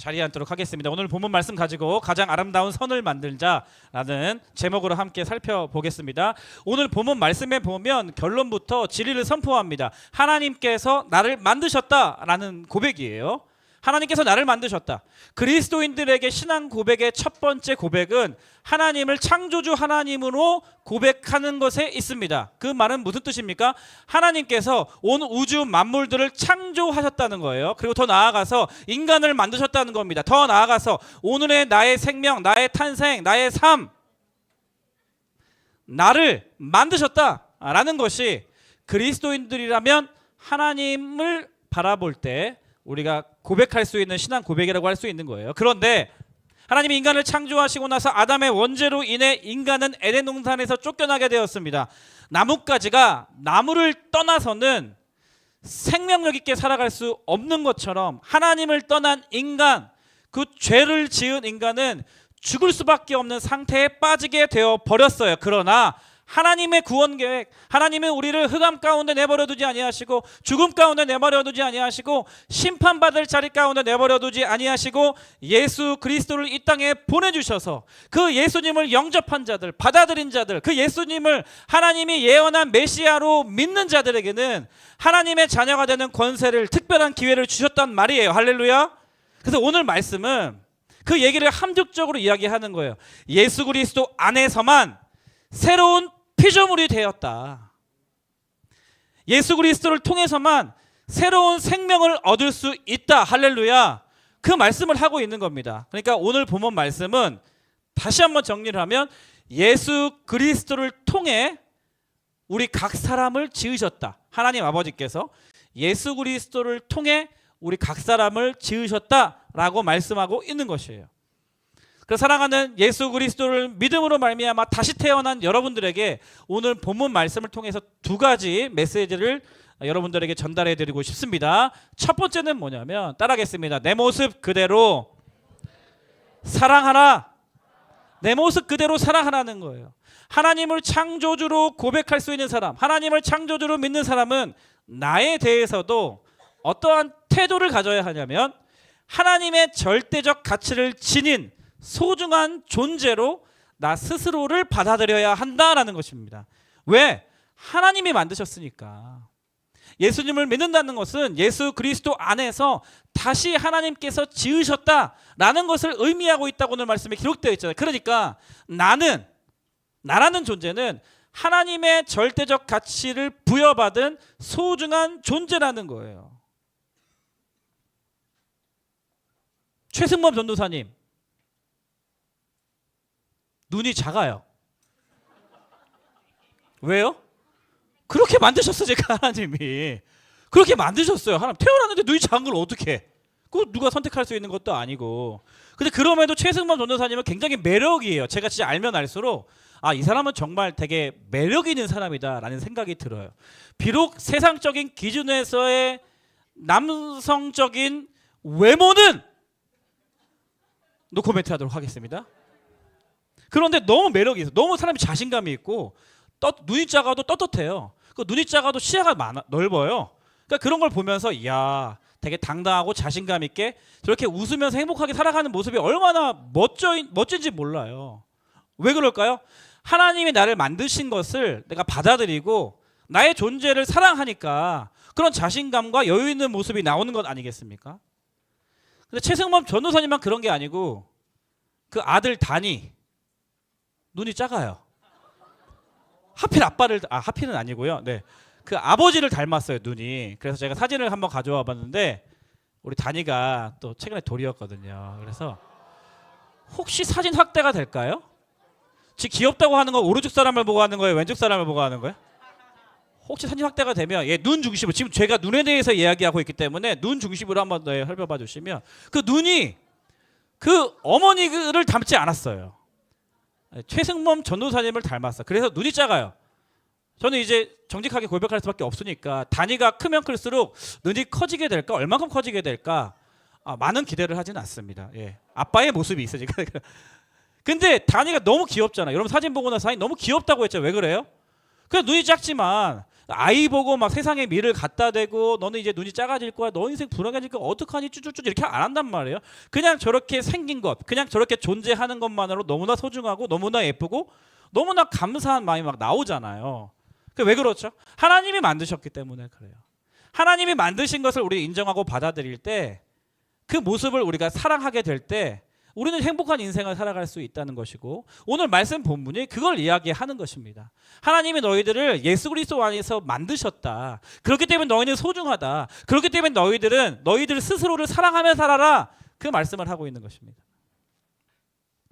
자리에 앉도록 하겠습니다. 오늘 본문 말씀 가지고 가장 아름다운 선을 만들자라는 제목으로 함께 살펴보겠습니다. 오늘 본문 말씀에 보면 결론부터 진리를 선포합니다. 하나님께서 나를 만드셨다라는 고백이에요. 하나님께서 나를 만드셨다. 그리스도인들에게 신앙 고백의 첫 번째 고백은 하나님을 창조주 하나님으로 고백하는 것에 있습니다. 그 말은 무슨 뜻입니까? 하나님께서 온 우주 만물들을 창조하셨다는 거예요. 그리고 더 나아가서 인간을 만드셨다는 겁니다. 더 나아가서 오늘의 나의 생명, 나의 탄생, 나의 삶, 나를 만드셨다라는 것이 그리스도인들이라면 하나님을 바라볼 때 우리가 고백할 수 있는 신앙 고백이라고 할 수 있는 거예요. 그런데 하나님이 인간을 창조하시고 나서 아담의 원죄로 인해 인간은 에덴 동산에서 쫓겨나게 되었습니다. 나뭇가지가 나무를 떠나서는 생명력 있게 살아갈 수 없는 것처럼 하나님을 떠난 인간, 그 죄를 지은 인간은 죽을 수밖에 없는 상태에 빠지게 되어 버렸어요. 그러나 하나님의 구원 계획, 하나님은 우리를 흑암 가운데 내버려 두지 아니하시고 죽음 가운데 내버려 두지 아니하시고 심판받을 자리 가운데 내버려 두지 아니하시고 예수 그리스도를 이 땅에 보내주셔서 그 예수님을 영접한 자들, 받아들인 자들, 그 예수님을 하나님이 예언한 메시아로 믿는 자들에게는 하나님의 자녀가 되는 권세를, 특별한 기회를 주셨단 말이에요. 할렐루야. 그래서 오늘 말씀은 그 얘기를 함축적으로 이야기하는 거예요. 예수 그리스도 안에서만 새로운 피조물이 되었다. 예수 그리스도를 통해서만 새로운 생명을 얻을 수 있다. 할렐루야. 그 말씀을 하고 있는 겁니다. 그러니까 오늘 본문 말씀은 다시 한번 정리를 하면 예수 그리스도를 통해 우리 각 사람을 지으셨다. 하나님 아버지께서 예수 그리스도를 통해 우리 각 사람을 지으셨다라고 말씀하고 있는 것이에요. 그래서 사랑하는 예수 그리스도를 믿음으로 말미암아 다시 태어난 여러분들에게 오늘 본문 말씀을 통해서 두 가지 메시지를 여러분들에게 전달해 드리고 싶습니다. 첫 번째는 뭐냐면 따라하겠습니다. 내 모습 그대로 사랑하라. 내 모습 그대로 사랑하라는 거예요. 하나님을 창조주로 고백할 수 있는 사람, 하나님을 창조주로 믿는 사람은 나에 대해서도 어떠한 태도를 가져야 하냐면 하나님의 절대적 가치를 지닌 소중한 존재로 나 스스로를 받아들여야 한다라는 것입니다. 왜? 하나님이 만드셨으니까. 예수님을 믿는다는 것은 예수 그리스도 안에서 다시 하나님께서 지으셨다라는 것을 의미하고 있다고 오늘 말씀에 기록되어 있잖아요. 그러니까 나라는 존재는 하나님의 절대적 가치를 부여받은 소중한 존재라는 거예요. 최승범 전도사님 눈이 작아요. 왜요? 그렇게 만드셨어. 제가 하나님이 그렇게 만드셨어요. 하나님 태어났는데 눈이 작은 걸 어떻게 해? 그거 누가 선택할 수 있는 것도 아니고. 근데 그럼에도 최승범 전도사님은 굉장히 매력이에요. 제가 진짜 알면 알수록 이 사람은 정말 되게 매력 있는 사람이다라는 생각이 들어요. 비록 세상적인 기준에서의 남성적인 외모는 노코멘트 하도록 하겠습니다. 그런데 너무 매력이 있어. 너무 사람이 자신감이 있고 눈이 작아도 떳떳해요. 눈이 작아도 시야가 넓어요. 그러니까 그런 걸 보면서 이야 되게 당당하고 자신감 있게 저렇게 웃으면서 행복하게 살아가는 모습이 얼마나 멋진지 몰라요. 왜 그럴까요? 하나님이 나를 만드신 것을 내가 받아들이고 나의 존재를 사랑하니까 그런 자신감과 여유 있는 모습이 나오는 것 아니겠습니까? 근데 최승범 전도사님만 그런 게 아니고 그 아들 단이 눈이 작아요. 하필 하필은 아니고요. 네, 그 아버지를 닮았어요 눈이. 그래서 제가 사진을 한번 가져와 봤는데 우리 단이가 또 최근에 돌이었거든요. 그래서 혹시 사진 확대가 될까요? 지금 귀엽다고 하는 건 오른쪽 사람을 보고 하는 거예요? 왼쪽 사람을 보고 하는 거예요? 혹시 사진 확대가 되면 눈 중심으로 지금 제가 눈에 대해서 이야기하고 있기 때문에 눈 중심으로 한번 더 살펴봐 주시면 그 눈이 그 어머니를 닮지 않았어요. 최승범 전도사님을 닮았어. 그래서 눈이 작아요. 저는 이제 정직하게 고백할 수밖에 없으니까 단위가 크면 클수록 눈이 커지게 될까? 얼만큼 커지게 될까? 많은 기대를 하진 않습니다. 예. 아빠의 모습이 있으니까. 근데 단위가 너무 귀엽잖아요. 여러분 사진 보고 나서 단위 너무 귀엽다고 했죠. 왜 그래요? 그냥 눈이 작지만 아이 보고 막 세상에 미를 갖다 대고 너는 이제 눈이 작아질 거야, 너 인생 불안해질 거야, 어떡하니 쭈쭈쭈 이렇게 안 한단 말이에요. 그냥 저렇게 생긴 것, 그냥 저렇게 존재하는 것만으로 너무나 소중하고 너무나 예쁘고 너무나 감사한 마음이 막 나오잖아요. 왜 그렇죠? 하나님이 만드셨기 때문에 그래요. 하나님이 만드신 것을 우리 인정하고 받아들일 때, 그 모습을 우리가 사랑하게 될 때 우리는 행복한 인생을 살아갈 수 있다는 것이고, 오늘 말씀 본문이 그걸 이야기하는 것입니다. 하나님이 너희들을 예수 그리스도 안에서 만드셨다. 그렇기 때문에 너희는 소중하다. 그렇기 때문에 너희들은 너희들 스스로를 사랑하며 살아라. 그 말씀을 하고 있는 것입니다.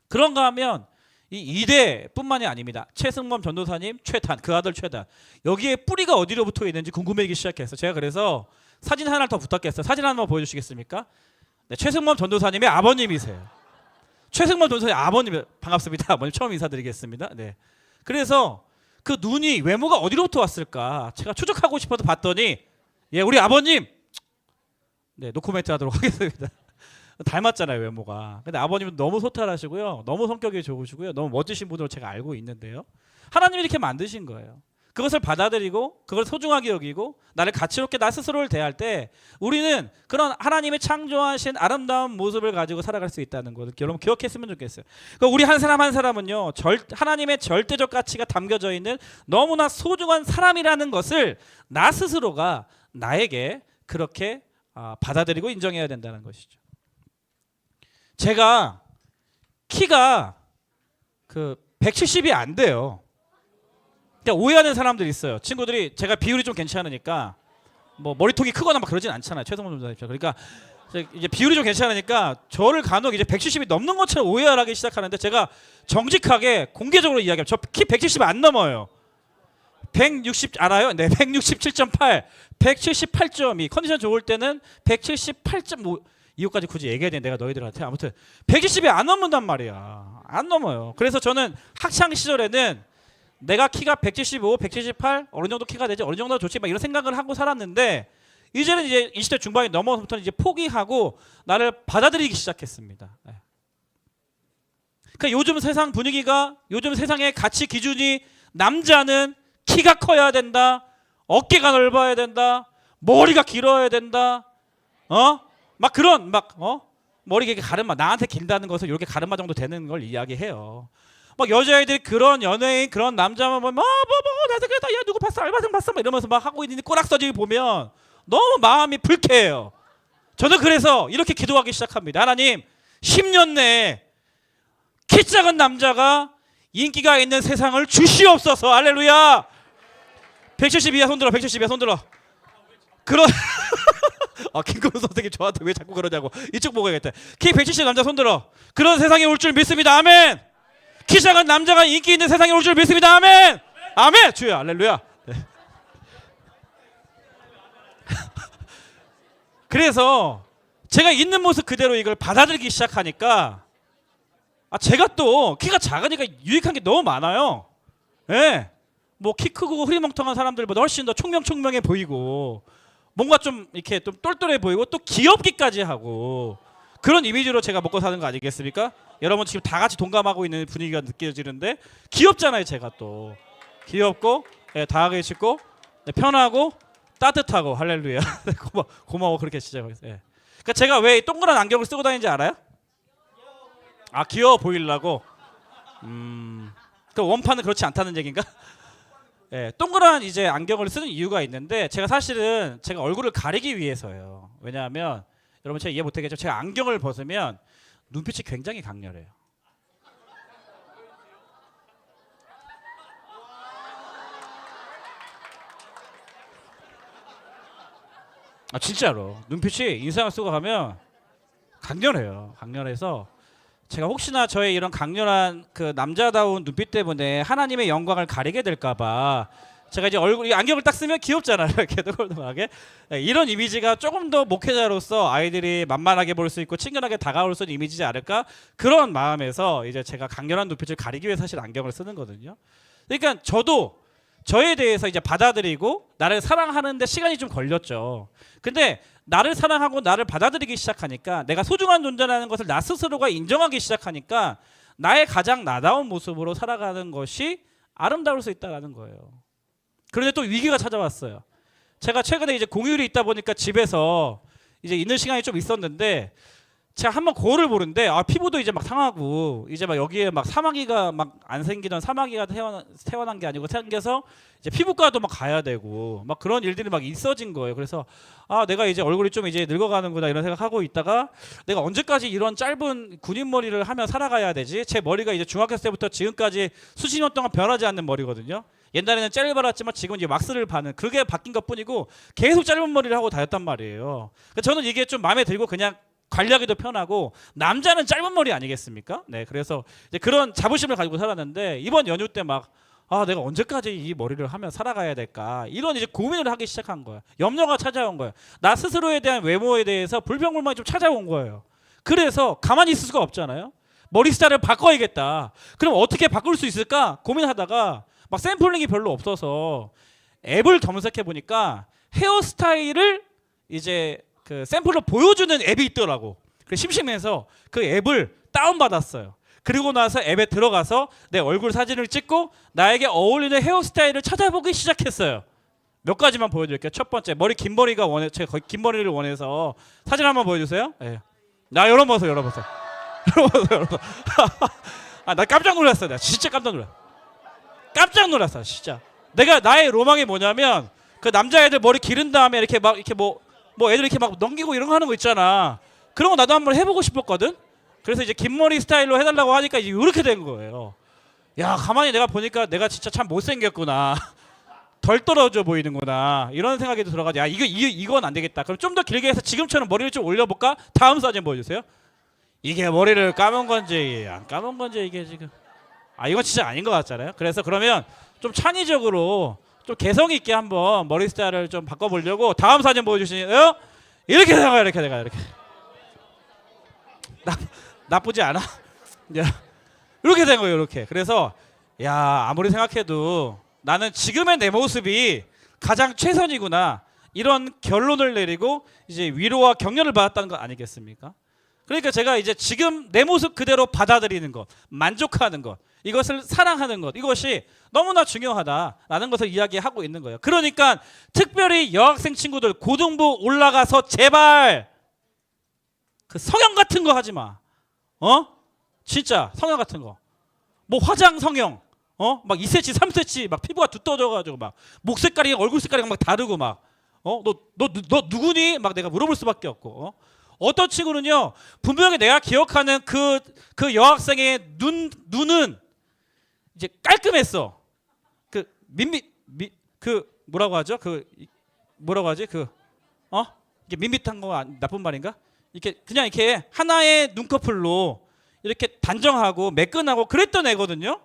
그런가 하면 이 2대뿐만이 아닙니다. 최승범 전도사님, 최탄, 그 아들 최단, 여기에 뿌리가 어디로 붙어 있는지 궁금해지기 시작했어요. 제가 그래서 사진 하나를 더 부탁했어요. 사진 하나만 보여주시겠습니까? 네, 최승범 전도사님의 아버님이세요. 최승범 전도사님 아버님, 반갑습니다. 아버님 처음 인사드리겠습니다. 네. 그래서 그 눈이, 외모가 어디로부터 왔을까 제가 추적하고 싶어서 봤더니, 예, 우리 아버님, 네, 노코멘트 하도록 하겠습니다. 닮았잖아요, 외모가. 근데 아버님은 너무 소탈하시고요, 너무 성격이 좋으시고요, 너무 멋지신 분으로 제가 알고 있는데요, 하나님이 이렇게 만드신 거예요. 그것을 받아들이고 그걸 소중하게 여기고 나를 가치롭게 나 스스로를 대할 때 우리는 그런 하나님의 창조하신 아름다운 모습을 가지고 살아갈 수 있다는 것을 여러분 기억했으면 좋겠어요. 그러니까 우리 한 사람 한 사람은요, 하나님의 절대적 가치가 담겨져 있는 너무나 소중한 사람이라는 것을 나 스스로가 나에게 그렇게 받아들이고 인정해야 된다는 것이죠. 제가 키가 170이 안 돼요. 그러니까 오해하는 사람들이 있어요. 친구들이 제가 비율이 좀 괜찮으니까, 뭐 머리통이 크거나 막 그러진 않잖아요. 최성범 전도사님. 그러니까 이제 비율이 좀 괜찮으니까 저를 간혹 이제 170이 넘는 것처럼 오해를 하기 시작하는데, 제가 정직하게 공개적으로 이야기하면 저 키 170 안 넘어요. 160 알아요? 네, 167.8, 178.2. 컨디션 좋을 때는 178.5. 이거까지 굳이 얘기해야 돼, 내가 너희들한테. 아무튼 170이 안 넘는단 말이야. 안 넘어요. 그래서 저는 학창 시절에는 내가 키가 175, 178 어느 정도 키가 되지, 어느 정도 좋지, 막 이런 생각을 하고 살았는데, 이제는 이제 20대 중반이 넘어서부터는 이제 포기하고 나를 받아들이기 시작했습니다. 그러니까 요즘 세상 분위기가, 요즘 세상의 가치 기준이 남자는 키가 커야 된다, 어깨가 넓어야 된다, 머리가 길어야 된다, 막 그런 머리 이렇게 가르마, 나한테 길다는 것은 이렇게 가르마 정도 되는 걸 이야기해요. 막 여자애들이 그런 연예인, 그런 남자만 보면 나도 그랬다, 야 누구 봤어, 알바생 봤어, 막 이러면서 막 하고 있는 꼬락서지 보면 너무 마음이 불쾌해요. 저는 그래서 이렇게 기도하기 시작합니다. 하나님, 10년 내에 키 작은 남자가 인기가 있는 세상을 주시옵소서. 할렐루야. 170 이하 손들어. 170 이하 손들어. 그런 김근우 선생님 저한테 왜 자꾸 그러냐고. 이쪽 보고 해야겠다. 키 170 남자 손들어. 그런 세상이 올 줄 믿습니다. 아멘. 키 작은 남자가 인기 있는 세상이 올 줄 믿습니다. 아멘. 아멘. 주여. 할렐루야. 네. 그래서 제가 있는 모습 그대로 이걸 받아들이기 시작하니까, 제가 또 키가 작으니까 유익한 게 너무 많아요. 예. 뭐 키 크고 흐리멍텅한 사람들보다 훨씬 더 총명총명해 보이고, 뭔가 좀 이렇게 좀 똘똘해 보이고, 또 귀엽기까지 하고, 그런 이미지로 제가 먹고 사는 거 아니겠습니까? 여러분 지금 다 같이 동감하고 있는 분위기가 느껴지는데, 귀엽잖아요. 제가 또 귀엽고, 다하게 싶고, 편하고 따뜻하고. 할렐루야. 고마워 그렇게 시작을 했어요. 그러니까 제가 왜 동그란 안경을 쓰고 다니는지 알아요? 귀여워 보이려고. 그 원판은 그렇지 않다는 얘기인가? 동그란 이제 안경을 쓰는 이유가 있는데, 제가 사실은 제가 얼굴을 가리기 위해서예요. 왜냐하면 여러분 제가 이해 못하겠죠. 제가 안경을 벗으면 눈빛이 굉장히 강렬해요. 진짜로 눈빛이 인상을 쓰고 가면 강렬해요. 강렬해서 제가 혹시나 저의 이런 강렬한 그 남자다운 눈빛 때문에 하나님의 영광을 가리게 될까봐, 제가 이제 안경을 딱 쓰면 귀엽잖아요. 이렇게 동글동글하게. 이런 이미지가 조금 더 목회자로서 아이들이 만만하게 볼 수 있고 친근하게 다가올 수 있는 이미지지 않을까, 그런 마음에서 이제 제가 강렬한 눈빛을 가리기 위해 사실 안경을 쓰는 거든요. 그러니까 저도 저에 대해서 이제 받아들이고 나를 사랑하는데 시간이 좀 걸렸죠. 근데 나를 사랑하고 나를 받아들이기 시작하니까, 내가 소중한 존재라는 것을 나 스스로가 인정하기 시작하니까, 나의 가장 나다운 모습으로 살아가는 것이 아름다울 수 있다는 거예요. 그런데 또 위기가 찾아왔어요. 제가 최근에 이제 공휴일이 있다 보니까 집에서 이제 있는 시간이 좀 있었는데 제가 한번 거울을 보는데 피부도 이제 막 상하고 이제 막 여기에 막 사마귀가 막 안 생기던 사마귀가 태어난 게 아니고 생겨서 이제 피부과도 막 가야 되고 막 그런 일들이 막 있어진 거예요. 그래서 내가 이제 얼굴이 좀 이제 늙어가는구나 이런 생각하고 있다가 내가 언제까지 이런 짧은 군인 머리를 하며 살아가야 되지? 제 머리가 이제 중학교 때부터 지금까지 수십 년 동안 변하지 않는 머리거든요. 옛날에는 젤을 발랐지만 지금은 이제 왁스를 바는 그게 바뀐 것뿐이고 계속 짧은 머리를 하고 다녔단 말이에요. 저는 이게 좀 마음에 들고 그냥 관리하기도 편하고 남자는 짧은 머리 아니겠습니까? 네, 그래서 이제 그런 자부심을 가지고 살았는데 이번 연휴 때 막 내가 언제까지 이 머리를 하며 살아가야 될까 이런 이제 고민을 하기 시작한 거예요. 염려가 찾아온 거예요. 나 스스로에 대한 외모에 대해서 불평불만이 좀 찾아온 거예요. 그래서 가만히 있을 수가 없잖아요. 머리 스타일을 바꿔야겠다. 그럼 어떻게 바꿀 수 있을까 고민하다가 막 샘플링이 별로 없어서 앱을 검색해 보니까 헤어스타일을 이제 그 샘플로 보여주는 앱이 있더라고. 그래서 심심해서 그 앱을 다운받았어요. 그리고 나서 앱에 들어가서 내 얼굴 사진을 찍고 나에게 어울리는 헤어스타일을 찾아보기 시작했어요. 몇 가지만 보여드릴게요. 첫 번째, 머리 긴 머리가 제가 거의 긴 머리를 원해서 사진 한번 보여주세요. 네. 나 열어보세요. 나 깜짝 놀랐어요. 나 진짜 깜짝 놀랐어. 진짜. 나의 로망이 뭐냐면 그 남자애들 머리 기른 다음에 이렇게 뭐 애들 이렇게 막 넘기고 이런 거 하는 거 있잖아. 그런 거 나도 한번 해보고 싶었거든. 그래서 이제 긴 머리 스타일로 해달라고 하니까 이제 이렇게 된 거예요. 야, 가만히 내가 보니까 내가 진짜 참 못생겼구나. 덜 떨어져 보이는구나. 이런 생각이 들어가지고 이건 안 되겠다. 그럼 좀 더 길게 해서 지금처럼 머리를 좀 올려볼까? 다음 사진 보여주세요. 이게 머리를 감은 건지 안 감은 건지 이게 지금 이건 진짜 아닌 것 같잖아요. 그래서 그러면 좀 창의적으로 좀 개성 있게 한번 머리 스타일을 좀 바꿔보려고 다음 사진 보여주시나요? 이렇게 내가 이렇게 나쁘지 않아? 이렇게 된 거예요. 이렇게. 그래서 아무리 생각해도 나는 지금의 내 모습이 가장 최선이구나 이런 결론을 내리고 이제 위로와 격려를 받았다는 거 아니겠습니까? 그러니까 제가 이제 지금 내 모습 그대로 받아들이는 것, 만족하는 것, 이것을 사랑하는 것, 이것이 너무나 중요하다라는 것을 이야기하고 있는 거예요. 그러니까 특별히 여학생 친구들 고등부 올라가서 제발 그 성형 같은 거 하지 마. 진짜 성형 같은 거. 뭐 화장 성형. 막 2cm, 3cm 막 피부가 두터워져가지고 막 목 색깔이 얼굴 색깔이 막 다르고 막 너 누구니? 막 내가 물어볼 수밖에 없고. 어떤 친구는요 분명히 내가 기억하는 그 여학생의 눈은 이제 깔끔했어. 뭐라고 하죠? 뭐라고 하지? 이게 밋밋한 거 나쁜 말인가? 이렇게 그냥 이렇게 하나의 눈꺼풀로 이렇게 단정하고 매끈하고 그랬던 애거든요.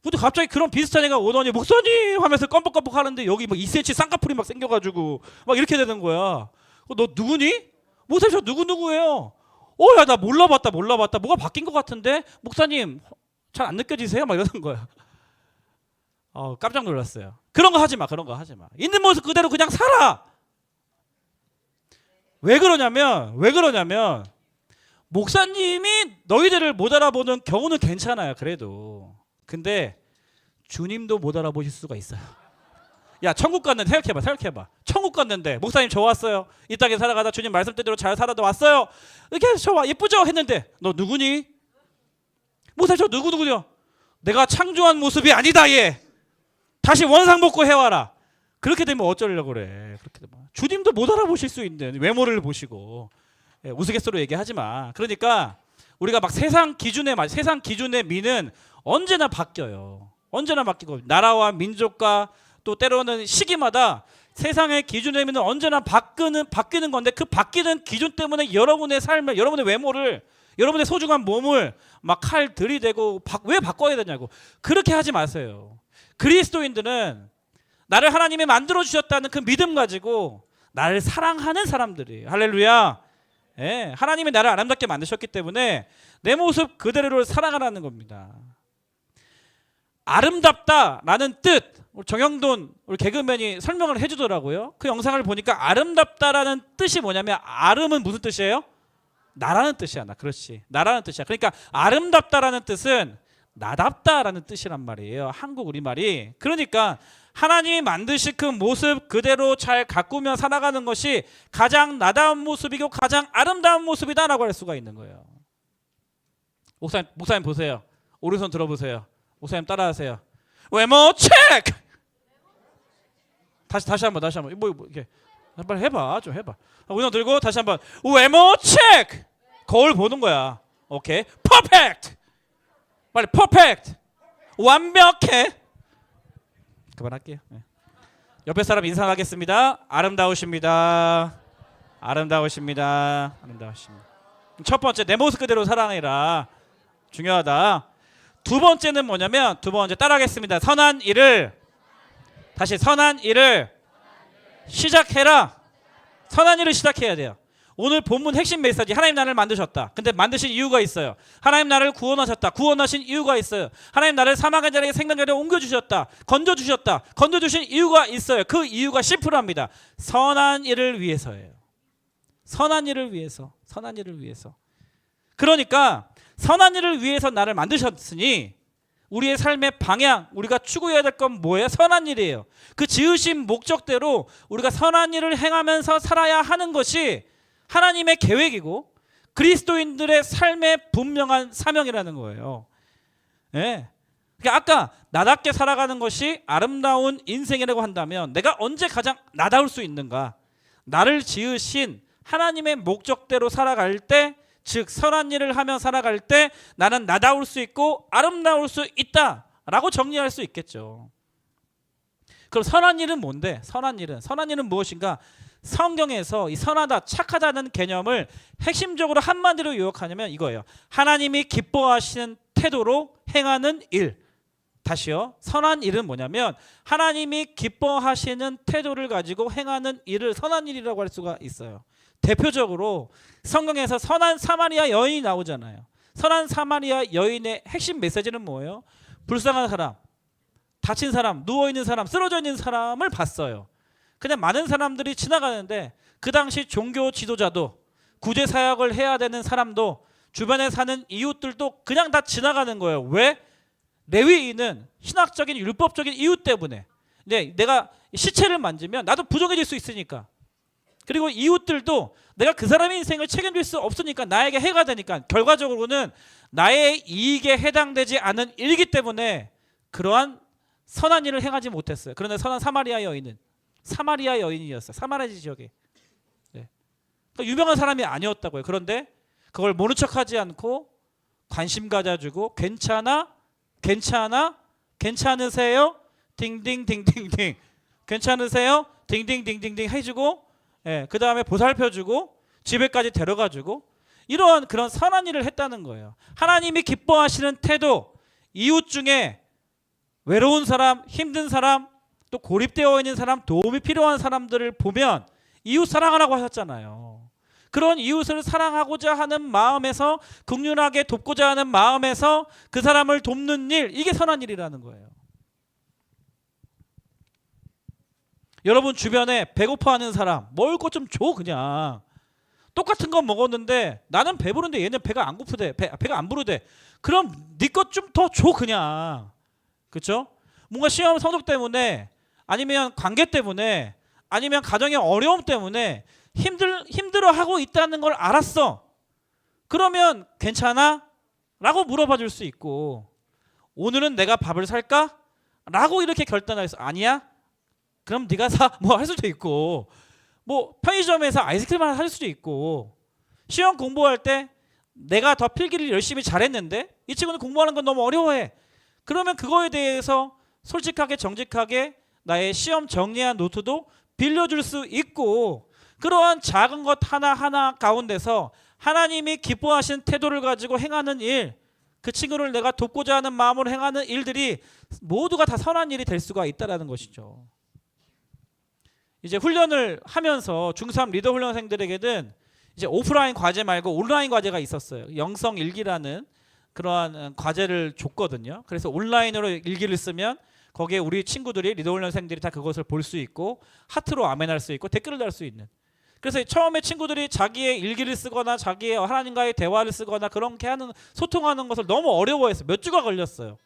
근데 갑자기 그런 비슷한 애가 오더니 목사님 하면서 껌뻑껌뻑 하는데 여기 막 2cm 쌍꺼풀이 막 생겨가지고 막 이렇게 되는 거야. 너 누구니? 목사님 저 누구예요? 야 나 몰라봤다. 뭐가 바뀐 것 같은데 목사님 잘 안 느껴지세요? 막 이러는 거야. 깜짝 놀랐어요. 그런 거 하지 마. 있는 모습 그대로 그냥 살아. 왜 그러냐면 목사님이 너희들을 못 알아보는 경우는 괜찮아요. 그래도. 근데 주님도 못 알아보실 수가 있어요. 야, 천국 갔는데 생각해봐. 천국 갔는데 목사님 저 왔어요. 이 땅에 살아가다 주님 말씀 대로 잘 살아다 왔어요. 이렇게 저 예쁘죠? 했는데 너 누구니? 목사님 저 누구요? 내가 창조한 모습이 아니다 얘. 다시 원상복구 해와라. 그렇게 되면 어쩌려고 그래. 그렇게 되면 주님도 못 알아보실 수 있는 외모를 보시고 우스갯소리로 얘기하지 마. 그러니까 우리가 막 세상 기준의 미는 언제나 바뀌어요. 언제나 바뀌고 나라와 민족과 또 때로는 시기마다 세상의 기준의 미는 언제나 바뀌는 건데 그 바뀌는 기준 때문에 여러분의 삶을 여러분의 외모를 여러분의 소중한 몸을 막 칼 들이대고 왜 바꿔야 되냐고. 그렇게 하지 마세요. 그리스도인들은 나를 하나님이 만들어 주셨다는 그 믿음 가지고 나를 사랑하는 사람들이에요. 할렐루야. 하나님이 나를 아름답게 만드셨기 때문에 내 모습 그대로를 사랑하라는 겁니다. 아름답다라는 뜻, 우리 정영돈 우리 개그맨이 설명을 해주더라고요. 그 영상을 보니까 아름답다라는 뜻이 뭐냐면 아름은 무슨 뜻이에요? 나라는 뜻이야. 그렇지. 나라는 뜻이야. 그러니까 아름답다라는 뜻은 나답다라는 뜻이란 말이에요. 한국 우리말이. 그러니까 하나님이 만드신 그 모습 그대로 잘 가꾸며 살아가는 것이 가장 나다운 모습이고 가장 아름다운 모습이다라고 할 수가 있는 거예요. 목사님 보세요. 오른손 들어보세요. 목사님 따라하세요. 외모 체크. 다시 한번 뭐 이렇게 빨리 해봐. 좀 해봐. 오른손 들고 다시 한번 외모 체크. 거울 보는 거야. 오케이. 퍼펙트. 빨리 퍼펙트. 완벽해. 그만할게요. 네. 옆에 사람 인사하겠습니다. 아름다우십니다. 아름다우십니다. 첫 번째, 내 모습 그대로 사랑해라. 중요하다. 두 번째는 뭐냐면, 두 번째 따라하겠습니다. 선한 일을 시작해라. 선한 일을 시작해야 돼요. 오늘 본문 핵심 메시지, 하나님 나를 만드셨다. 근데 만드신 이유가 있어요. 하나님 나를 구원하셨다. 구원하신 이유가 있어요. 하나님 나를 사망의 자리에 생명의 자리에 옮겨주셨다. 건져주셨다. 건져주신 이유가 있어요. 그 이유가 심플합니다. 선한 일을 위해서예요. 선한 일을 위해서. 그러니까 선한 일을 위해서 나를 만드셨으니 우리의 삶의 방향, 우리가 추구해야 될 건 뭐예요? 선한 일이에요. 그 지으신 목적대로 우리가 선한 일을 행하면서 살아야 하는 것이 하나님의 계획이고 그리스도인들의 삶의 분명한 사명이라는 거예요. 예. 그러니까 아까 나답게 살아가는 것이 아름다운 인생이라고 한다면 내가 언제 가장 나다울 수 있는가? 나를 지으신 하나님의 목적대로 살아갈 때, 즉 선한 일을 하며 살아갈 때 나는 나다울 수 있고 아름다울 수 있다라고 정리할 수 있겠죠. 그럼 선한 일은 뭔데? 선한 일은 무엇인가? 성경에서 이 선하다, 착하다는 개념을 핵심적으로 한마디로 요약하냐면 이거예요. 하나님이 기뻐하시는 태도로 행하는 일. 다시요. 선한 일은 뭐냐면 하나님이 기뻐하시는 태도를 가지고 행하는 일을 선한 일이라고 할 수가 있어요. 대표적으로 성경에서 선한 사마리아 여인이 나오잖아요. 선한 사마리아 여인의 핵심 메시지는 뭐예요? 불쌍한 사람, 다친 사람, 누워있는 사람, 쓰러져 있는 사람을 봤어요. 그냥 많은 사람들이 지나가는데 그 당시 종교 지도자도 구제 사역을 해야 되는 사람도 주변에 사는 이웃들도 그냥 다 지나가는 거예요. 왜? 레위인은 신학적인 율법적인 이유 때문에. 근데 내가 시체를 만지면 나도 부정해질 수 있으니까. 그리고 이웃들도 내가 그 사람의 인생을 책임질 수 없으니까 나에게 해가 되니까 결과적으로는 나의 이익에 해당되지 않은 일이기 때문에 그러한 선한 일을 행하지 못했어요. 그런데 선한 사마리아 여인이었어요. 사마리아 지역에. 네. 그러니까 유명한 사람이 아니었다고요. 그런데 그걸 모른 척하지 않고 관심 가져주고 괜찮으세요? 딩딩딩딩딩. 괜찮으세요? 딩딩딩딩딩 해주고, 예, 그 다음에 보살펴주고 집에까지 데려가주고 이러한 그런 선한 일을 했다는 거예요. 하나님이 기뻐하시는 태도, 이웃 중에 외로운 사람, 힘든 사람, 또 고립되어 있는 사람, 도움이 필요한 사람들을 보면 이웃 사랑하라고 하셨잖아요. 그런 이웃을 사랑하고자 하는 마음에서, 긍휼하게 돕고자 하는 마음에서 그 사람을 돕는 일, 이게 선한 일이라는 거예요. 여러분 주변에 배고파하는 사람, 먹을 것 좀 줘. 그냥 똑같은 거 먹었는데 나는 배부른데 얘는 배가 안 고프대, 배가 안 부르대. 그럼 네 것 좀 더 줘. 그냥. 그렇죠? 뭔가 시험 성적 때문에, 아니면 관계 때문에, 아니면 가정의 어려움 때문에 힘들어하고 있다는 걸 알았어. 그러면 괜찮아? 라고 물어봐 줄 수 있고, 오늘은 내가 밥을 살까? 라고 이렇게 결단해서 아니야? 그럼 네가 사. 뭐 할 수도 있고, 뭐 편의점에서 아이스크림 하나 살 수도 있고, 시험 공부할 때 내가 더 필기를 열심히 잘했는데 이 친구는 공부하는 건 너무 어려워해. 그러면 그거에 대해서 솔직하게 정직하게 나의 시험 정리한 노트도 빌려줄 수 있고, 그러한 작은 것 하나하나 가운데서 하나님이 기뻐하시는 태도를 가지고 행하는 일, 그 친구를 내가 돕고자 하는 마음으로 행하는 일들이 모두가 다 선한 일이 될 수가 있다는 것이죠. 이제 훈련을 하면서 중3 리더 훈련생들에게는 이제 오프라인 과제 말고 온라인 과제가 있었어요. 영성 일기라는 그러한 과제를 줬거든요. 그래서 온라인으로 일기를 쓰면 거기에 우리 친구들이, 리더 훈련생들이 다 그것을 볼 수 있고 하트로 아멘할 수 있고 댓글을 달 수 있는. 그래서 처음에 친구들이 자기의 일기를 쓰거나 자기의 하나님과의 대화를 쓰거나 그렇게 하는, 소통하는 것을 너무 어려워해서 몇 주가 걸렸어요.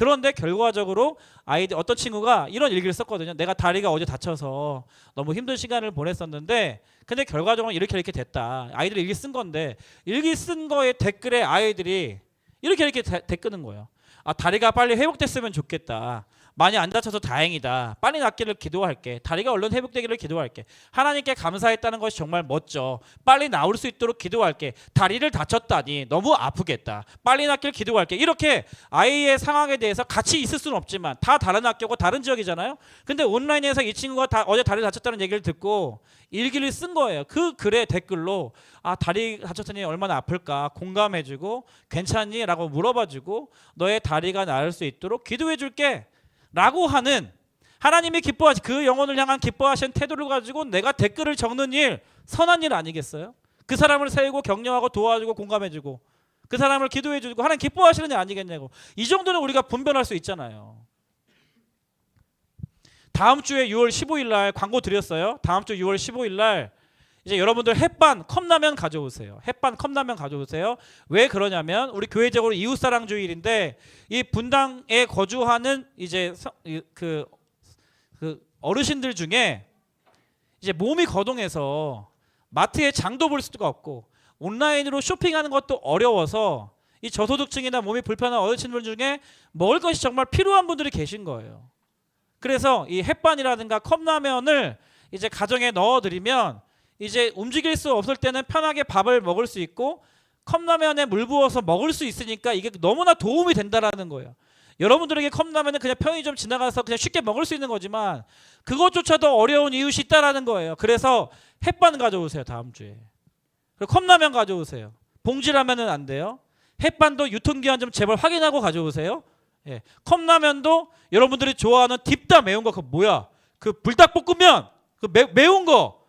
그런데 결과적으로 아이들 어떤 친구가 이런 일기를 썼거든요. 내가 다리가 어제 다쳐서 너무 힘든 시간을 보냈었는데 근데 결과적으로 이렇게 됐다. 아이들이 일기 쓴 건데 일기 쓴 거에 댓글에 아이들이 이렇게 댓글은 거예요. 아, 다리가 빨리 회복됐으면 좋겠다. 많이 안 다쳐서 다행이다. 빨리 낫기를 기도할게. 다리가 얼른 회복되기를 기도할게. 하나님께 감사했다는 것이 정말 멋져. 빨리 나올 수 있도록 기도할게. 다리를 다쳤다니 너무 아프겠다. 빨리 낫기를 기도할게. 이렇게 아이의 상황에 대해서 같이 있을 수는 없지만 다 다른 학교고 다른 지역이잖아요. 근데 온라인에서 이 친구가 어제 다리 다쳤다는 얘기를 듣고 일기를 쓴 거예요. 그 글에 댓글로 아, 다리 다쳤더니 얼마나 아플까 공감해주고 괜찮니? 라고 물어봐주고 너의 다리가 나을 수 있도록 기도해줄게 라고 하는 하나님이 기뻐하시 그 영혼을 향한 기뻐하시는 태도를 가지고 내가 댓글을 적는 일 선한 일 아니겠어요? 그 사람을 세우고 격려하고 도와주고 공감해주고 그 사람을 기도해주고 하나님 기뻐하시는 일 아니겠냐고. 이 정도는 우리가 분별할 수 있잖아요. 다음 주에 6월 15일 날 광고 드렸어요. 다음 주 6월 15일 날 이제 여러분들 햇반 컵라면 가져오세요. 햇반 컵라면 가져오세요. 왜 그러냐면 우리 교회적으로 이웃사랑주일인데 이 분당에 거주하는 이제 그 어르신들 중에 이제 몸이 거동해서 마트에 장도 볼 수가 없고 온라인으로 쇼핑하는 것도 어려워서 이 저소득층이나 몸이 불편한 어르신들 중에 먹을 것이 정말 필요한 분들이 계신 거예요. 그래서 이 햇반이라든가 컵라면을 이제 가정에 넣어드리면 이제 움직일 수 없을 때는 편하게 밥을 먹을 수 있고 컵라면에 물 부어서 먹을 수 있으니까 이게 너무나 도움이 된다라는 거예요. 여러분들에게 컵라면은 그냥 편의점 지나가서 그냥 쉽게 먹을 수 있는 거지만 그것조차도 어려운 이웃이 있다라는 거예요. 그래서 햇반 가져오세요. 다음 주에. 그리고 컵라면 가져오세요. 봉지라면은 안 돼요. 햇반도 유통기한 좀 제발 확인하고 가져오세요. 예. 컵라면도 여러분들이 좋아하는 딥다 매운 거 그거 뭐야? 그 불닭볶음면 그 매운 거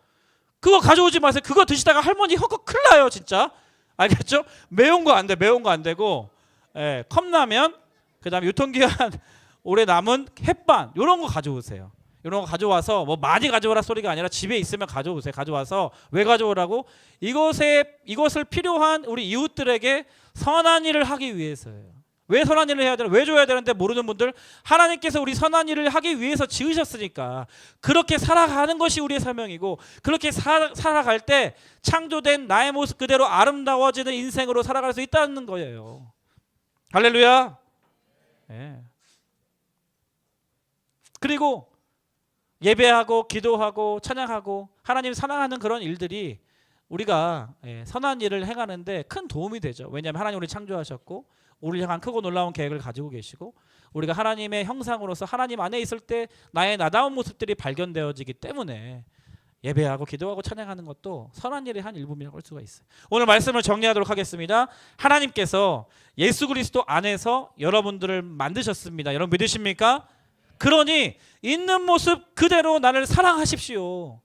그거 가져오지 마세요. 그거 드시다가 할머니 헛거 큰일 나요 진짜. 알겠죠? 매운 거 안 돼. 매운 거 안 되고 예, 컵라면 그다음에 유통기한 오래 남은 햇반 이런 거 가져오세요. 이런 거 가져와서 뭐 많이 가져오라 소리가 아니라 집에 있으면 가져오세요. 가져와서 왜 가져오라고? 이것을 필요한 우리 이웃들에게 선한 일을 하기 위해서예요. 왜 선한 일을 해야 되나? 왜 줘야 되는데 모르는 분들 하나님께서 우리 선한 일을 하기 위해서 지으셨으니까 그렇게 살아가는 것이 우리의 사명이고 그렇게 살아갈 때 창조된 나의 모습 그대로 아름다워지는 인생으로 살아갈 수 있다는 거예요. 할렐루야. 네. 그리고 예배하고 기도하고 찬양하고 하나님 사랑하는 그런 일들이 우리가 선한 일을 행하는데 큰 도움이 되죠. 왜냐하면 하나님 우리 창조하셨고 우리를 향한 크고 놀라운 계획을 가지고 계시고 우리가 하나님의 형상으로서 하나님 안에 있을 때 나의 나다운 모습들이 발견되어지기 때문에 예배하고 기도하고 찬양하는 것도 선한 일의 한 일부분이라고 할 수가 있어요. 오늘 말씀을 정리하도록 하겠습니다. 하나님께서 예수 그리스도 안에서 여러분들을 만드셨습니다. 여러분 믿으십니까? 그러니 있는 모습 그대로 나를 사랑하십시오.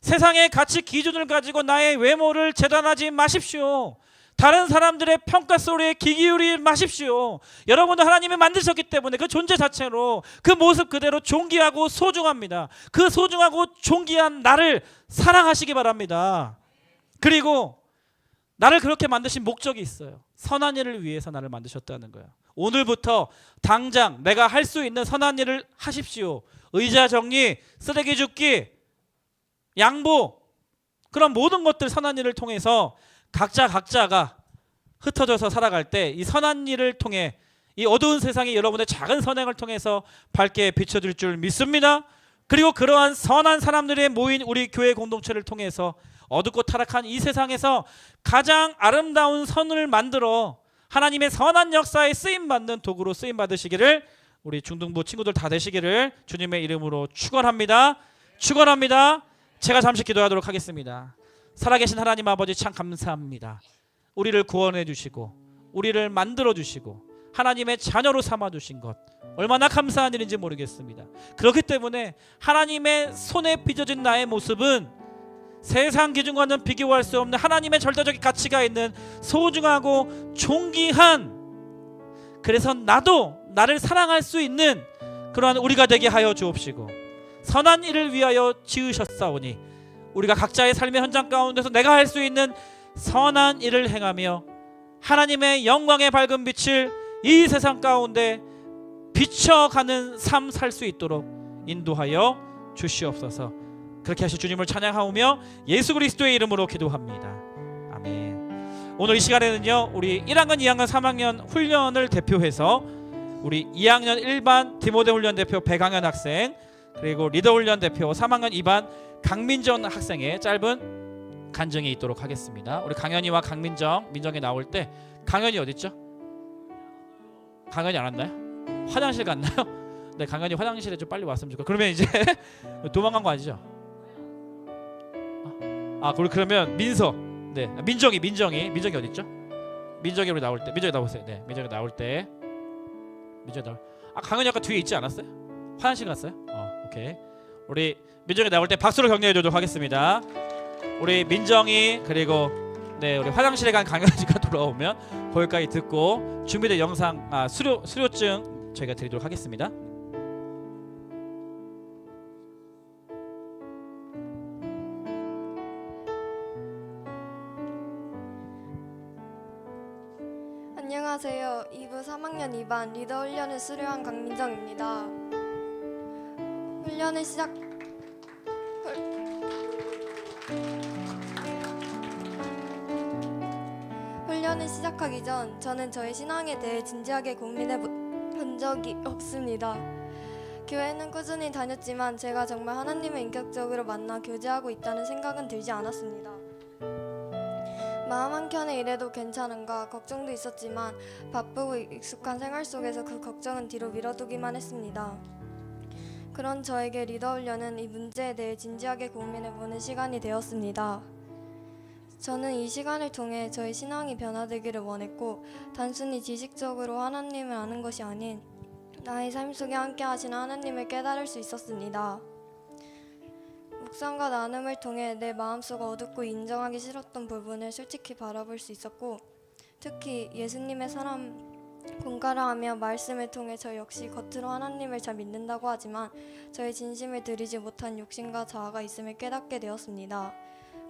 세상의 가치 기준을 가지고 나의 외모를 재단하지 마십시오. 다른 사람들의 평가 소리에 귀 기울이지 마십시오. 여러분은 하나님이 만드셨기 때문에 그 존재 자체로 그 모습 그대로 존귀하고 소중합니다. 그 소중하고 존귀한 나를 사랑하시기 바랍니다. 그리고 나를 그렇게 만드신 목적이 있어요. 선한 일을 위해서 나를 만드셨다는 거예요. 오늘부터 당장 내가 할 수 있는 선한 일을 하십시오. 의자 정리, 쓰레기 줍기, 양보 그런 모든 것들 선한 일을 통해서 각자가 흩어져서 살아갈 때 이 선한 일을 통해 이 어두운 세상이 여러분의 작은 선행을 통해서 밝게 비춰질 줄 믿습니다. 그리고 그러한 선한 사람들의 모인 우리 교회 공동체를 통해서 어둡고 타락한 이 세상에서 가장 아름다운 선을 만들어 하나님의 선한 역사에 쓰임받는 도구로 쓰임받으시기를 우리 중등부 친구들 다 되시기를 주님의 이름으로 축원합니다. 축원합니다. 제가 잠시 기도하도록 하겠습니다. 살아계신 하나님 아버지 참 감사합니다. 우리를 구원해 주시고 우리를 만들어 주시고 하나님의 자녀로 삼아 주신 것 얼마나 감사한 일인지 모르겠습니다. 그렇기 때문에 하나님의 손에 빚어진 나의 모습은 세상 기준과는 비교할 수 없는 하나님의 절대적인 가치가 있는 소중하고 존귀한 그래서 나도 나를 사랑할 수 있는 그러한 우리가 되게 하여 주옵시고 선한 일을 위하여 지으셨사오니 우리가 각자의 삶의 현장 가운데서 내가 할 수 있는 선한 일을 행하며 하나님의 영광의 밝은 빛을 이 세상 가운데 비춰가는 삶 살 수 있도록 인도하여 주시옵소서. 그렇게 하실 주님을 찬양하오며 예수 그리스도의 이름으로 기도합니다. 아멘. 오늘 이 시간에는요, 우리 1학년, 2학년, 3학년 훈련을 대표해서 우리 2학년 1반 디모데 훈련 대표 백강현 학생, 그리고 리더 훈련 대표 3학년 2반 강민정 학생의 짧은 간증이 있도록 하겠습니다. 우리 강현이와 민정이 나올 때, 강현이 어디 있죠? 강현이 안 왔나요? 화장실 갔나요? 네, 강현이 화장실에 좀 빨리 왔으면 좋겠고. 그러면 이제 도망간 거 아니죠? 그러면 민서, 네, 민정이 어디 있죠? 민정이 우리 나올 때, 민정이 나오세요. 네, 민정이 나올 때, 강현이 아까 뒤에 있지 않았어요? 화장실 갔어요? 오케이. 우리 민정이 나올 때 박수로 격려해 주도록 하겠습니다. 우리 민정이, 그리고 네, 우리 화장실에 간 강현이가 돌아오면 거기까지 듣고 준비된 영상 수료증 저희가 드리도록 하겠습니다. 안녕하세요. 2부 3학년 2반 리더 훈련을 수료한 강민정입니다. 훈련을 시작하기 전 저는 저의 신앙에 대해 진지하게 고민해 본 적이 없습니다. 교회는 꾸준히 다녔지만 제가 정말 하나님을 인격적으로 만나 교제하고 있다는 생각은 들지 않았습니다. 마음 한켠에 이래도 괜찮은가 걱정도 있었지만 바쁘고 익숙한 생활 속에서 그 걱정은 뒤로 미뤄두기만 했습니다. 그런 저에게 리더 훈련은 이 문제에 대해 진지하게 고민해보는 시간이 되었습니다. 저는 이 시간을 통해 저의 신앙이 변화되기를 원했고, 단순히 지식적으로 하나님을 아는 것이 아닌 나의 삶 속에 함께 하시는 하나님을 깨달을 수 있었습니다. 묵상과 나눔을 통해 내 마음속 어둡고 인정하기 싫었던 부분을 솔직히 바라볼 수 있었고, 특히 예수님의 사람 공가를 하며 말씀을 통해 저 역시 겉으로 하나님을 잘 믿는다고 하지만 저의 진심을 드리지 못한 욕심과 자아가 있음을 깨닫게 되었습니다.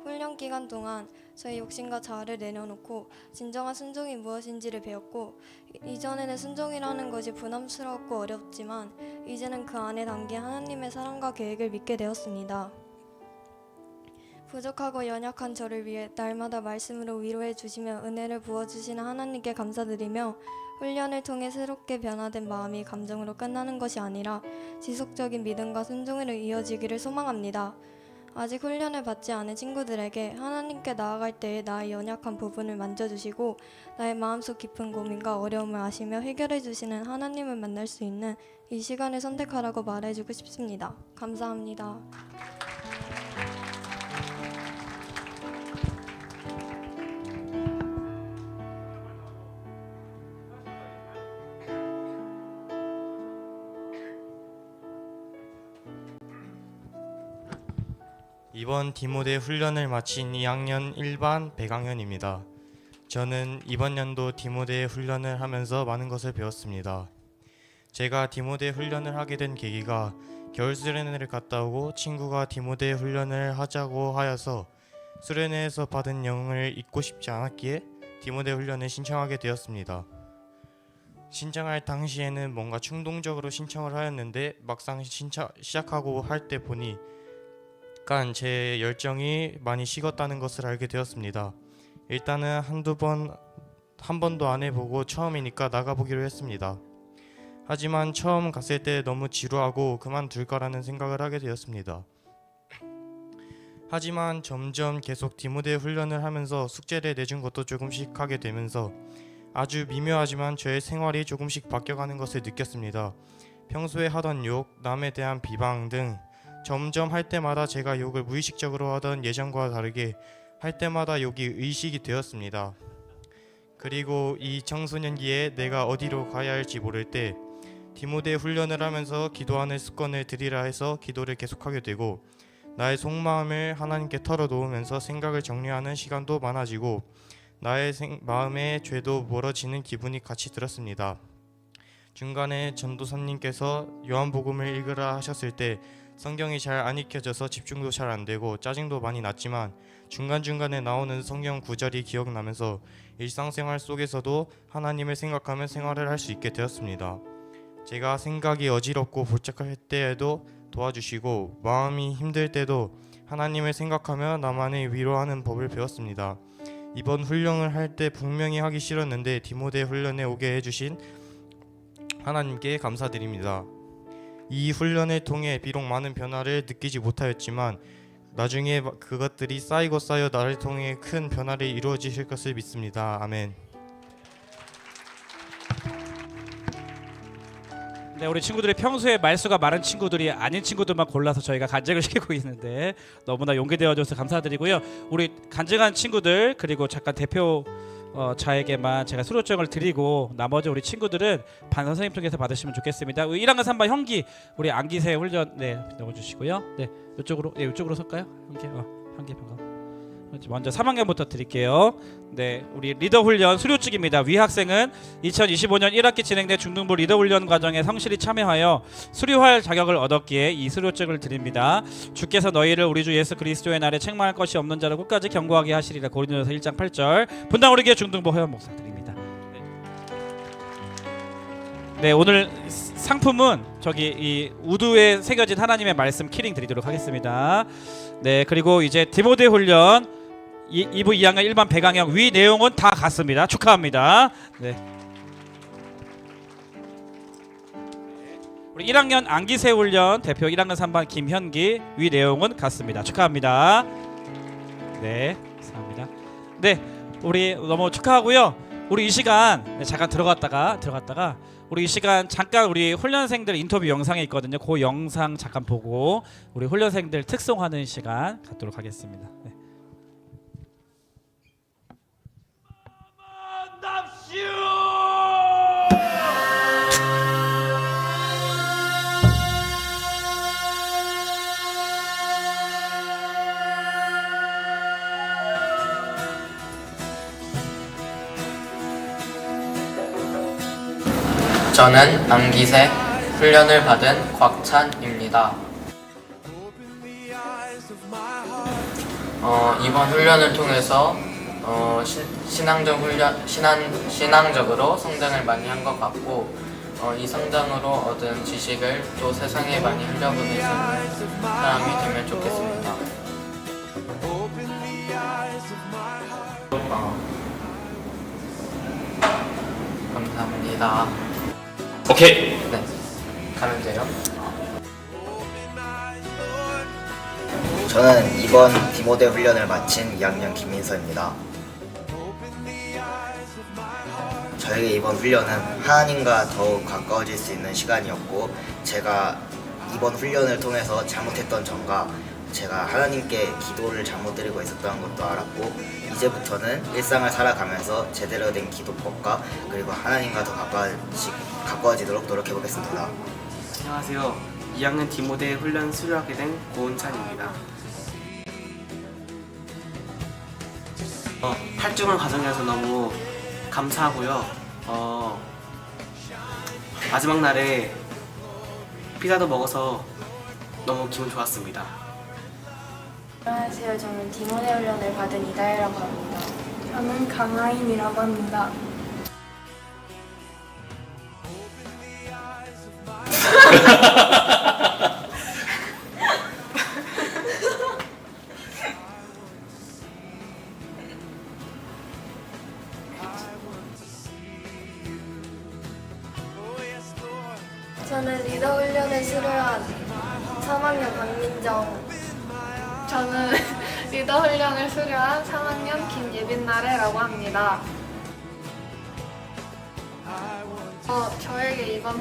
훈련 기간 동안 저의 욕심과 자아를 내려놓고 진정한 순종이 무엇인지를 배웠고, 이전에는 순종이라는 것이 부담스러웠고 어렵지만 이제는 그 안에 담긴 하나님의 사랑과 계획을 믿게 되었습니다. 부족하고 연약한 저를 위해 날마다 말씀으로 위로해 주시며 은혜를 부어주시는 하나님께 감사드리며, 훈련을 통해 새롭게 변화된 마음이 감정으로 끝나는 것이 아니라 지속적인 믿음과 순종으로 이어지기를 소망합니다. 아직 훈련을 받지 않은 친구들에게 하나님께 나아갈 때에 나의 연약한 부분을 만져주시고 나의 마음속 깊은 고민과 어려움을 아시며 해결해 주시는 하나님을 만날 수 있는 이 시간을 선택하라고 말해주고 싶습니다. 감사합니다. 이번 디모데 훈련을 마친 2학년 1반 백강현입니다. 저는 이번 연도 디모데 훈련을 하면서 많은 것을 배웠습니다. 제가 디모데 훈련을 하게 된 계기가 겨울 수련회를 갔다 오고 친구가 디모데 훈련을 하자고 하여서 수련회에서 받은 영을 잊고 싶지 않았기에 디모데 훈련을 신청하게 되었습니다. 신청할 당시에는 뭔가 충동적으로 신청을 하였는데 막상 시작하고 할 때 보니 제 열정이 많이 식었다는 것을 알게 되었습니다. 일단은 한 번도 안 해보고 처음이니까 나가보기로 했습니다. 하지만 처음 갔을 때 너무 지루하고 그만둘 거라는 생각을 하게 되었습니다. 하지만 점점 계속 디모데 훈련을 하면서 숙제를 내준 것도 조금씩 하게 되면서 아주 미묘하지만 저의 생활이 조금씩 바뀌어가는 것을 느꼈습니다. 평소에 하던 욕, 남에 대한 비방 등 점점 할 때마다 제가 욕을 무의식적으로 하던 예전과 다르게 할 때마다 욕이 의식이 되었습니다. 그리고 이 청소년기에 내가 어디로 가야 할지 모를 때 디모데 훈련을 하면서 기도하는 습관을 들이라 해서 기도를 계속하게 되고, 나의 속마음을 하나님께 털어놓으면서 생각을 정리하는 시간도 많아지고 나의 마음의 죄도 멀어지는 기분이 같이 들었습니다. 중간에 전도사님께서 요한복음을 읽으라 하셨을 때 성경이 잘 안 익혀져서 집중도 잘 안 되고 짜증도 많이 났지만 중간중간에 나오는 성경 구절이 기억나면서 일상생활 속에서도 하나님을 생각하며 생활을 할 수 있게 되었습니다. 제가 생각이 어지럽고 복잡할 때에도 도와주시고 마음이 힘들 때도 하나님을 생각하며 나만을 위로하는 법을 배웠습니다. 이번 훈련을 할 때 분명히 하기 싫었는데 디모데 훈련에 오게 해주신 하나님께 감사드립니다. 이 훈련을 통해 비록 많은 변화를 느끼지 못하였지만 나중에 그것들이 쌓이고 쌓여 나를 통해 큰 변화를 이루어지실 것을 믿습니다. 아멘. 네, 우리 친구들이 평소에 말수가 많은 친구들이 아닌 친구들만 골라서 저희가 간증을 시키고 있는데 너무나 용기 되어줘서 감사드리고요. 우리 간증한 친구들 그리고 잠깐 대표 자에게만 제가 수료증을 드리고 나머지 우리 친구들은 반 선생님 통해서 받으시면 좋겠습니다. 1학년 3반 형기 우리 안기세 훈련 넣어주시고요. 네, 이쪽으로 설까요? 형기 반가워. 먼저 3학년부터 드릴게요. 네, 우리 리더 훈련 수료증입니다. 위 학생은 2025년 1학기 진행된 중등부 리더 훈련 과정에 성실히 참여하여 수료할 자격을 얻었기에 이 수료증을 드립니다. 주께서 너희를 우리 주 예수 그리스도의 날에 책망할 것이 없는 자를 끝까지 경고하게 하시리라. 고린도전서 1장 8절. 분당 우리 교회 중등부 허연 목사 드립니다. 네, 오늘 상품은 저기 이 우드에 새겨진 하나님의 말씀 키링 드리도록 하겠습니다. 네, 그리고 이제 디모데 훈련 2부 2학년 1반 배강형 위 내용은 다 같습니다. 축하합니다. 네. 우리 1학년 안기세 훈련 대표 1학년 3반 김현기 위 내용은 같습니다. 축하합니다. 네, 감사합니다. 네, 우리 너무 축하하고요. 우리 이 시간 잠깐 들어갔다가 우리 이 시간 잠깐 우리 훈련생들 인터뷰 영상이 있거든요. 그 영상 잠깐 보고 우리 훈련생들 특송하는 시간 갖도록 하겠습니다. 네. 저는 안기세 훈련을 받은 곽찬입니다. 이번 훈련을 통해서 신앙적으로 성장을 많이 한 것 같고 이 성장으로 얻은 지식을 또 세상에 많이 흘려보낼 수 있는 사람이 되면 좋겠습니다. 감사합니다. 오케이. 네, 가면 돼요. 저는 이번 디모데 훈련을 마친 2학년 김민서입니다. 저에게 이번 훈련은 하나님과 더욱 가까워질 수 있는 시간이었고 제가 이번 훈련을 통해서 잘못했던 점과 제가 하나님께 기도를 잘못 드리고 있었던 것도 알았고 이제부터는 일상을 살아가면서 제대로 된 기도법과 그리고 하나님과 더 가까워지도록 노력해보겠습니다. 안녕하세요. 2학년 디모데 훈련 수료하게 된 고은찬입니다. 8주간 과정이어서 너무 감사하고요. 마지막 날에 피자도 먹어서 너무 기분 좋았습니다. 안녕하세요. 저는 디모데 훈련을 받은 이다혜라고 합니다. 저는 강하인이라고 합니다. 저는 리더 훈련을 수료한 3학년 박민정. 저는 리더 훈련을 수료한 3학년 김예빈나래라고 합니다. 저에게 이번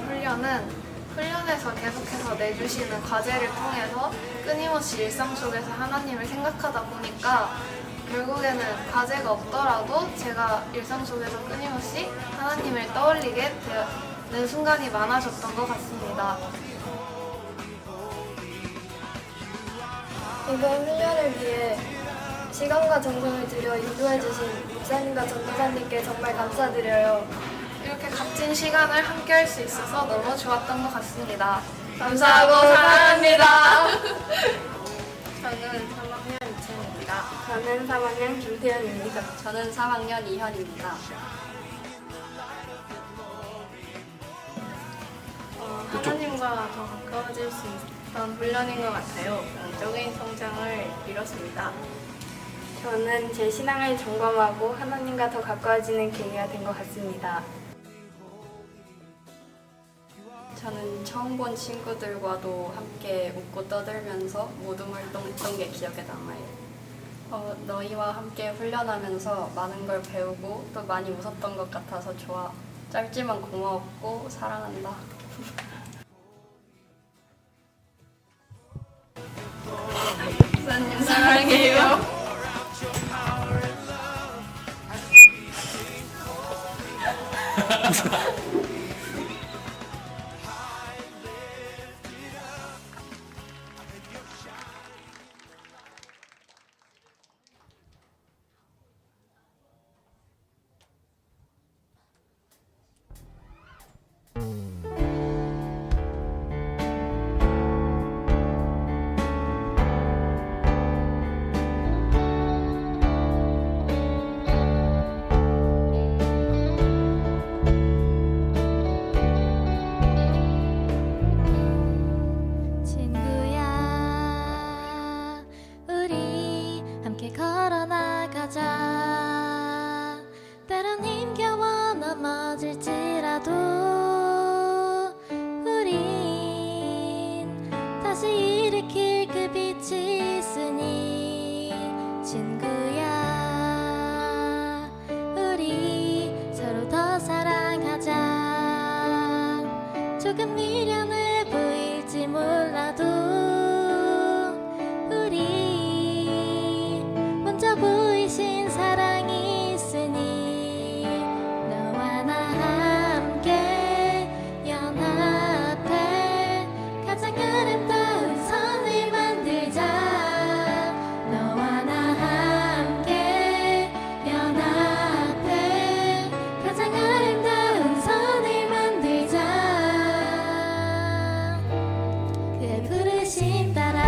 훈련에서 계속해서 내주시는 과제를 통해서 끊임없이 일상 속에서 하나님을 생각하다 보니까 결국에는 과제가 없더라도 제가 일상 속에서 끊임없이 하나님을 떠올리게 되는 순간이 많아졌던 것 같습니다. 이번 훈련을 위해 시간과 정성을 들여 인도해주신 목사님과 전도사님께 정말 감사드려요. 이렇게 값진 시간을 함께 할 수 있어서 너무 좋았던 것 같습니다. 감사하고 사랑합니다. 저는 3학년 이채입니다. 저는 3학년 김태현입니다. 저는 3학년 이현입니다. 하나님과 더 가까워질 수 있었던 훈련인 것 같아요. 영적인 성장을 이뤘습니다. 저는 제 신앙을 점검하고 하나님과 더 가까워지는 계기가 된 것 같습니다. 저는 처음 본 친구들과도 함께 웃고 떠들면서 모둠 활동했던 게 기억에 남아요. 너희와 함께 훈련하면서 많은 걸 배우고 또 많이 웃었던 것 같아서 좋아. 짧지만 고마웠고 사랑한다. 목사님 사랑해요. 친구야 우리 함께 걸어나가자. 때론 힘겨워 넘어질지라도 우린 다시 일으킬 그 빛이 있으니. 친구야 우리 서로 더 사랑하자. 조금 미련해 보일지 몰라도 우리 먼저 보이신 사랑이 있으니. 너와 나 함께 연합해 가장 아름다운 선을 만들자. 너와 나 함께 연합해 가장 아름다운 선을 만들자. 그의 부르심 따라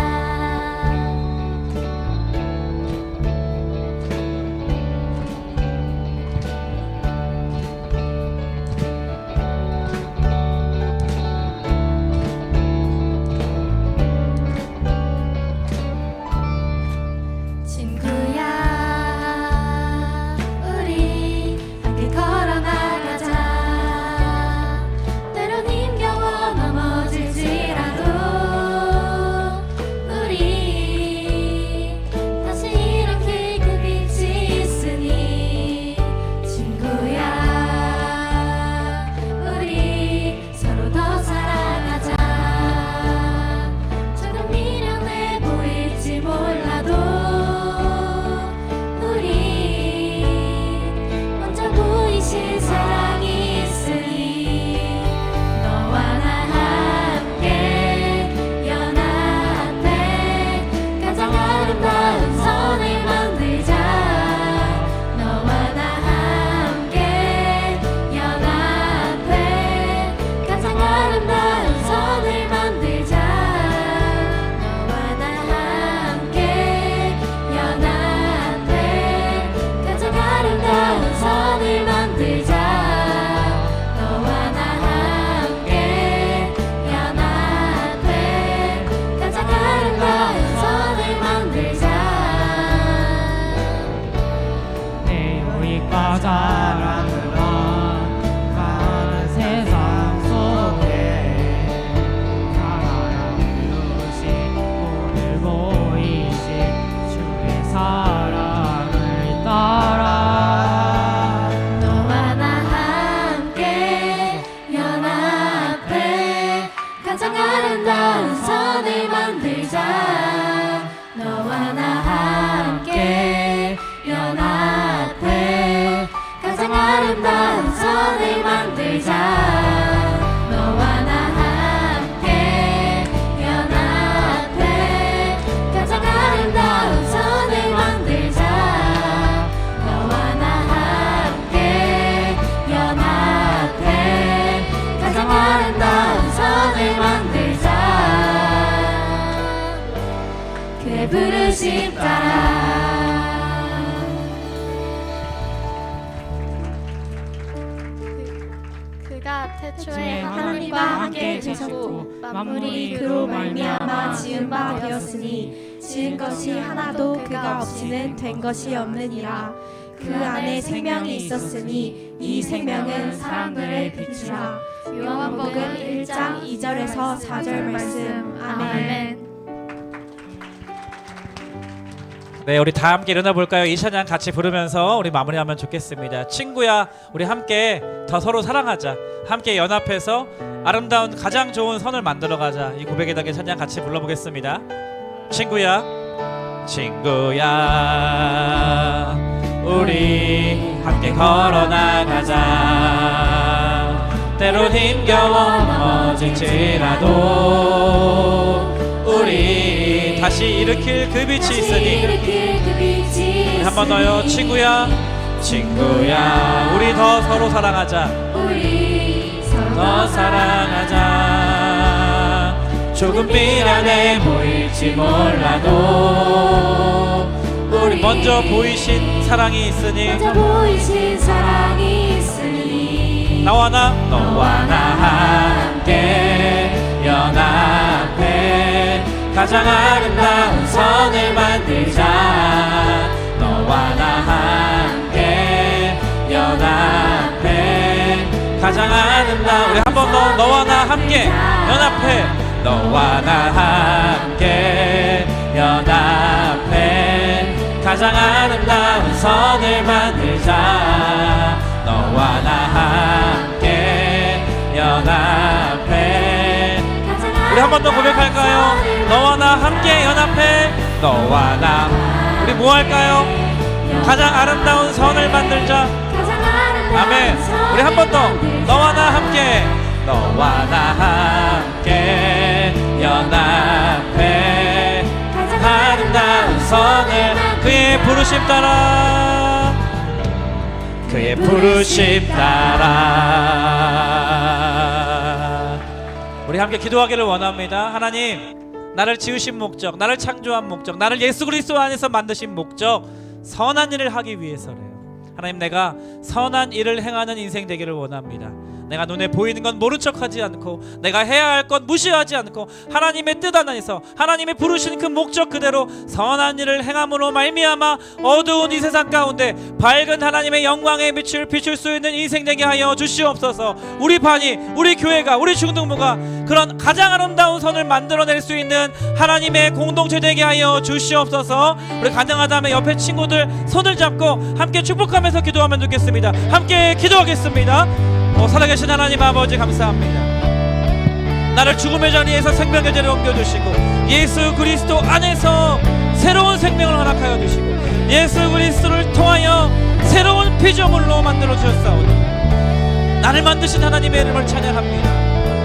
친구야 우리 함께 걸어나가자. 때론 힘겨워 넘어질지라도 우리 다시 일으킬 그 빛이 있으니. 친구야 우리 서로 더 사랑하자. 조금 미련해 보일지 몰라도 우리 먼저 보이신 사랑이 있으니. 너와 나 함께 연합해 가장 아름다운 선을 만들자. 너와 나 함께 연합해 가장 아름다운 선을 만들자. 너와 나 함께 연합해 가장 아름다운 선을 만들자. 너와 나 함께 연합해 가장 아름다운 선을 만들자. 내 우리가 자랑으로 가는 세상 속에 사랑을 주신 오늘 보이신 주의 사랑을 따라. 너와 나 함께 연합해 가장 아름다운 선을 만들자. 너와 나 함께 연합해 가장 아름다운 선을 만들자. 너와 나 함께 연합해 가장 아름다운 선을 만들자. 너와 나 함께 연합해 가장 아름다운 선을 만들자. 그의 부르심 따라 그가 태초에 주의 하나님과 함께 계셨고 만물이 그로 말미암아 지은 바 되었으니 지은 것이 하나도 그가 없이는 된 것이 없느니라. 그 안에 생명이 있었으니 이 생명은 사람들의 빛이라. 요한복음 1장 2절에서 4절 말씀. 아멘. 네, 우리 다 함께 일어나 볼까요? 이 찬양 같이 부르면서 우리 마무리하면 좋겠습니다. 친구야, 우리 함께 더 서로 사랑하자. 함께 연합해서 아름다운 가장 좋은 선을 만들어가자. 이 고백의 닭의 찬양 같이 불러보겠습니다. 친구야, 친구야, 우리 함께 걸어나가자. 때론 힘겨워 넘어질지라도 우리 다시 일으킬 그 빛이 있으니 한 번 더요. 친구야, 친구야, 우리 더 서로 사랑하자. 더 사랑하자. 조금 미련해 보일지 몰라도 우리 먼저 보이신 사랑이 있으니 너와 나 함께 연합해 가장 아름다운 선을 만들자. 너와 나 함께 연합해 가장 아름다운, 우리 한 번 더. 너와 나 함께 연합해. 너와 나 함께 연합해 가장 아름다운 선을 만들자. 너와 나 함께 연합해. 우리 한 번 더 고백할까요? 너와 나 함께 연합해. 너와 나, 우리 뭐 할까요? 가장 아름다운 선을 만들자. 아멘. 우리 한 번 더. 너와 나 함께, 너와 나 함께 연합해 아름다운 선을, 그의 부르심 따라, 그의 부르심 따라. 우리 함께 기도하기를 원합니다. 하나님, 나를 지으신 목적, 나를 창조한 목적, 나를 예수 그리스도 안에서 만드신 목적, 선한 일을 하기 위해서래요. 하나님, 내가 선한 일을 행하는 인생 되기를 원합니다. 내가 눈에 보이는 건 모른 척하지 않고, 내가 해야 할 건 무시하지 않고, 하나님의 뜻 안에서 하나님의 부르신 그 목적 그대로 선한 일을 행함으로 말미암아 어두운 이 세상 가운데 밝은 하나님의 영광의 빛을 비출 수 있는 인생 되게 하여 주시옵소서. 우리 반이, 우리 교회가, 우리 중등부가 그런 가장 아름다운 선을 만들어낼 수 있는 하나님의 공동체 되게 하여 주시옵소서. 우리 가능하다면 옆에 친구들 손을 잡고 함께 축복하면서 기도하면 좋겠습니다. 함께 기도하겠습니다. 살아계신 하나님 아버지, 감사합니다. 나를 죽음의 자리에서 생명의 자리에 옮겨주시고 예수 그리스도 안에서 새로운 생명을 허락하여 주시고 예수 그리스도를 통하여 새로운 피조물로 만들어 주셨사오니 나를 만드신 하나님의 이름을 찬양합니다.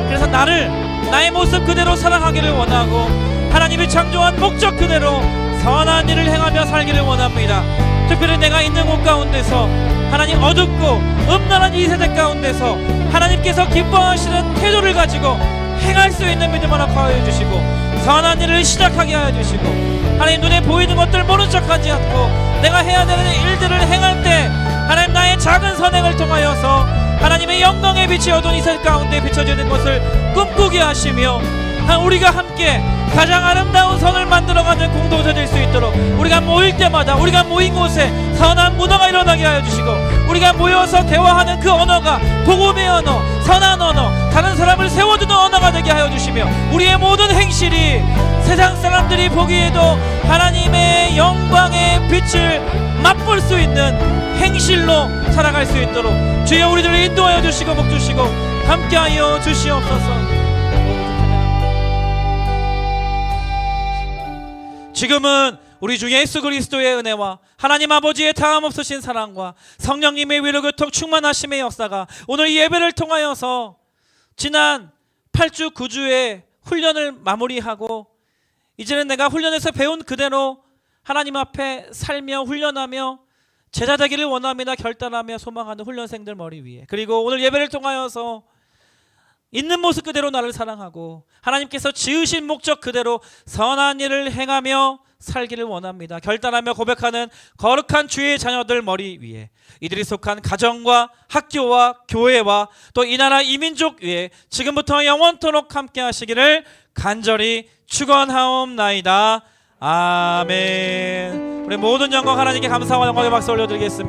그래서 나를 나의 모습 그대로 사랑하기를 원하고 하나님이 창조한 목적 그대로 선한 일을 행하며 살기를 원합니다. 특별히 내가 있는 곳 가운데서 하나님 어둡고 음란한 이 세대 가운데서 하나님께서 기뻐하시는 태도를 가지고 행할 수 있는 믿음을 허락하여 주시고 선한 일을 시작하게 하여 주시고 하나님 눈에 보이는 것들 모른 척하지 않고 내가 해야 되는 일들을 행할 때 하나님 나의 작은 선행을 통하여서 하나님의 영광의 빛이 어두운 이 세대 가운데 비춰지는 것을 꿈꾸게 하시며 우리가 함께 가장 아름다운 선을 만들어가는 공동체 될 수 있도록 우리가 모일 때마다 우리가 모인 곳에 선한 문화가 일어나게 하여 주시고 우리가 모여서 대화하는 그 언어가 복음의 언어, 선한 언어, 다른 사람을 세워주는 언어가 되게 하여 주시며 우리의 모든 행실이 세상 사람들이 보기에도 하나님의 영광의 빛을 맛볼 수 있는 행실로 살아갈 수 있도록 주여 우리들을 인도하여 주시고 복주시고 함께하여 주시옵소서. 지금은 우리 주 예수 그리스도의 은혜와 하나님 아버지의 다함없으신 사랑과 성령님의 위로교통 충만하심의 역사가 오늘 이 예배를 통하여서 지난 8주 9주의 훈련을 마무리하고 이제는 내가 훈련에서 배운 그대로 하나님 앞에 살며 훈련하며 제자 되기를 원합니다. 결단하며 소망하는 훈련생들 머리 위에, 그리고 오늘 예배를 통하여서 있는 모습 그대로 나를 사랑하고 하나님께서 지으신 목적 그대로 선한 일을 행하며 살기를 원합니다. 결단하며 고백하는 거룩한 주의 자녀들 머리 위에, 이들이 속한 가정과 학교와 교회와 또 이 나라 이민족 위에 지금부터 영원토록 함께 하시기를 간절히 축원하옵나이다. 아멘. 우리 모든 영광 하나님께 감사와 영광의 박수 올려드리겠습니다.